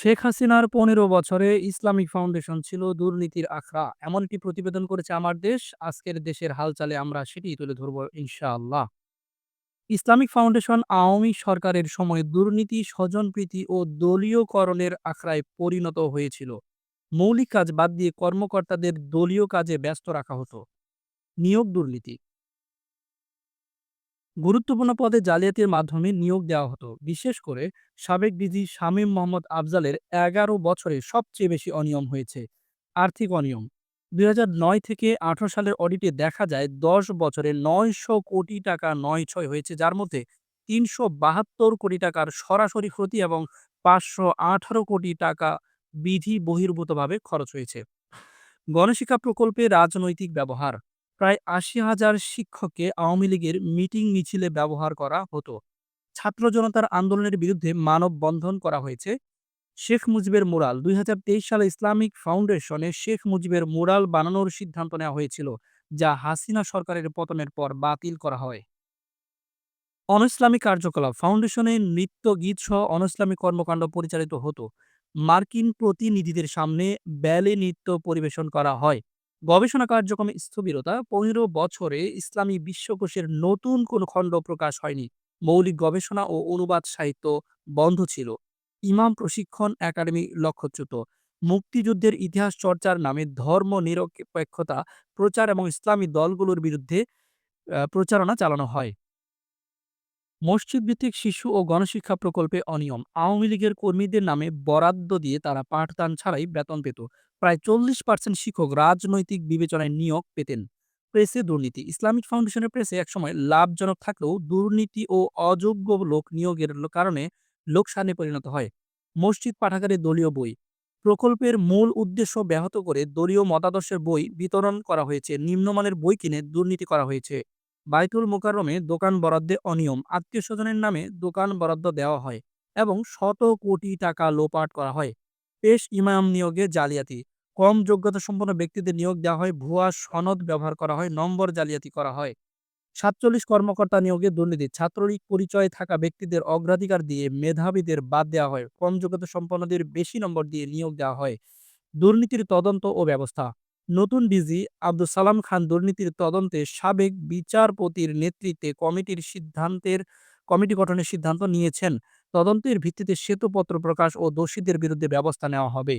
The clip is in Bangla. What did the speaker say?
শেখ হাসিনার ১৫ বছরে ইসলামিক ফাউন্ডেশন ছিল দুর্নীতির আখড়া। এমন একটি প্রতিবেদন করেছে আমার দেশ। আজকের দেশের হালচালে আমরা সেটিই তুলে ধরব ইনশাআল্লাহ। ইসলামিক ফাউন্ডেশন আওয়ামী সরকারের সময়ে দুর্নীতি, স্বজনপ্রীতি ও দলীয়করণের আখড়ায় পরিণত হয়েছিল। মৌলিক কাজ বাদ দিয়ে কর্মকর্তাদের দলীয় কাজে ব্যস্ত রাখা হতো। নিয়োগ দুর্নীতি। গুরুত্বপূর্ণ পদে জালিয়াতির মাধ্যমে নিয়োগ দেওয়া হতো। বিশেষ করে সাবেক ডিজি শামীম মোহাম্মদ আফজালের ১১ বছরে সবচেয়ে বেশি অনিয়ম হয়েছে। আর্থিক অনিয়ম ২০০৯ থেকে ১৮ সালের অডিটে দেখা যায় ১০ বছরে ৯০০ কোটি টাকা নয়-ছয় হয়েছে, যার মধ্যে ৩৭২ কোটি টাকার সরাসরি ক্ষতি এবং ৫১৮ কোটি টাকা বিধি বহির্ভূতভাবে খরচ হয়েছে। গণশিক্ষা প্রকল্পে রাজনৈতিক ব্যবহার প্রায় ৮০,০০০ শিক্ষককে আওয়ামী লীগের মিটিং মিছিলে ব্যবহার করা হতো। ছাত্র জনতার আন্দোলনের বিরুদ্ধে মানববন্ধন করা হয়েছে। শেখ মুজিবের মুরাল ২০২৩ সালে ইসলামিক ফাউন্ডেশনে শেখ মুজিবের মুরাল বানানোর সিদ্ধান্ত নেওয়া হয়েছিল, যা হাসিনা সরকারের পতনের পর বাতিল করা হয়। অনৈসলামিক কার্যকলাপ ফাউন্ডেশনে নৃত্য, গীত সহ অনৈসলামিক কর্মকাণ্ড পরিচালিত হতো। মার্কিন প্রতিনিধিদের সামনে ব্যালে নৃত্য পরিবেশন করা হয়। গবেষণা কার্যক্রমে স্থবিরতা ১৫ বছরে ইসলামী বিশ্বকোষের নতুন কোনো খণ্ড প্রকাশ হয়নি। মৌলিক গবেষণা ও অনুবাদ সাহিত্য বন্ধ ছিল। ইমাম প্রশিক্ষণ একাডেমি লক্ষ্যচ্যুত। মুক্তিযুদ্ধের ইতিহাস চর্চার নামে ধর্ম নিরপেক্ষতা প্রচার এবং ইসলামী দলগুলোর বিরুদ্ধে প্রচারণা চালানো হয়। মসজিদ ভিত্তিক শিশু ও গণশিক্ষা প্রকল্পে অনিয়ম আওয়ামী লীগের কর্মীদের নামে বরাদ্দ দিয়ে তারা পাঠদান ছাড়াই বেতন পেত। প্রায় ৪০% শিক্ষক রাজনৈতিক বিবেচনায় নিয়োগ পেতেন। প্রেসে দুর্নীতি ইসলামিক ফাউন্ডেশনের প্রেসে একসময় লাভজনক থাকলেও দুর্নীতি ও অযোগ্য লোক নিয়োগের কারণে লোকসানে পরিণত হয়। মসজিদ পাঠাগারে দলীয় বই প্রকল্পের মূল উদ্দেশ্য ব্যাহত করে দলীয় মতাদর্শের বই বিতরণ করা হয়েছে। নিম্নমানের বই কিনে দুর্নীতি করা হয়েছে। বাইতুল মোকাররমে দোকান বরাদ্দে অনিয়ম আত্মীয়স্বজনের নামে দোকান বরাদ্দ দেওয়া হয় এবং শত কোটি টাকা লোপাট করা হয়। পেশ ইমাম নিয়োগে জালিয়াতি কম যোগ্যতা সম্পন্ন ব্যক্তিদের নিয়োগ দেওয়া হয়, ভুয়া সনদ ব্যবহার করা হয়, নম্বর জালিয়াতি করা হয়। ৪৭ কর্মকর্তা নিয়োগে দুর্নীতি ছাত্রলীগ পরিচয়ে থাকা ব্যক্তিদের অগ্রাধিকার দিয়ে মেধাবীদের বাদ দেওয়া হয়, কম যোগ্যতা সম্পন্নদের বেশি নম্বর দিয়ে নিয়োগ দেওয়া হয়। দুর্নীতির তদন্ত ও ব্যবস্থা নতুন ডিজি আব্দুস সালাম খান দুর্নীতির তদন্তে সাবেক বিচারপতির নেতৃত্বে কমিটি গঠনের সিদ্ধান্ত নিয়েছেন। তদন্তের ভিত্তিতে শ্বেতপত্র প্রকাশ ও দোষীদের বিরুদ্ধে ব্যবস্থা নেওয়া হবে।